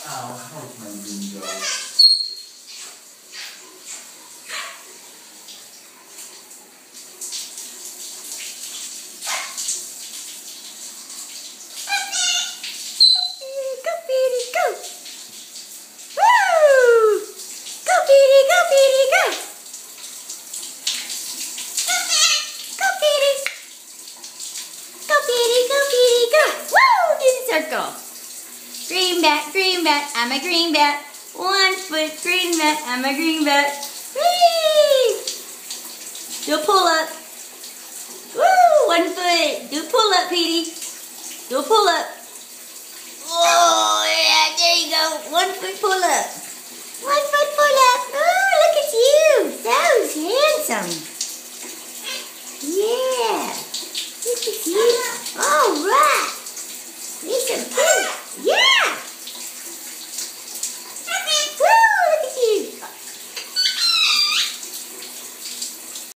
Ow, how's my green go? Go, Petie, go! Woo! Go, Petie, go, Petie, go! Go, Petie! Go, Petie, go, Petie, go! Woo! Do the circle. Green bat, I'm a green bat. 1 foot, green bat, I'm a green bat. Whee! Do a pull up. Woo! 1 foot. Do a pull up, Petie. Do a pull up.